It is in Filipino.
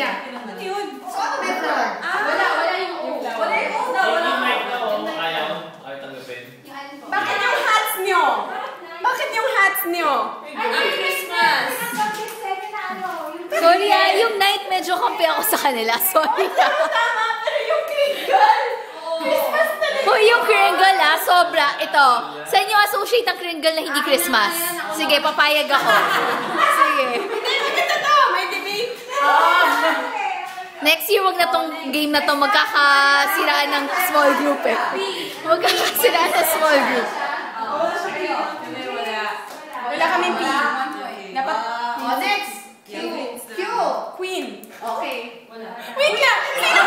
Sophia. Ano yun? So, ano method? Wala yung O. Wala yung O. Yung mic na o, ayaw tanggapin. Bakit yung hats nyo? Bakit yung hats nyo? Ang Christmas! Sorry yung night medyo kampi ako sa kanila. Sorry. Tama, pero yung Kringle! Christmas talaga! Hoy, yung Kringle sobra. Ito, sa inyo associate ang Kringle na hindi Christmas. Sige, papayag ako. Sige. Hindi, maganda to! May debate! Next year, wag na tong game na to magkakasiraan ng small group eh. Magkakasiraan ng small group. Wala kaming P. Dapat... Next. Q. Queen. Okay. Wait lang! Sino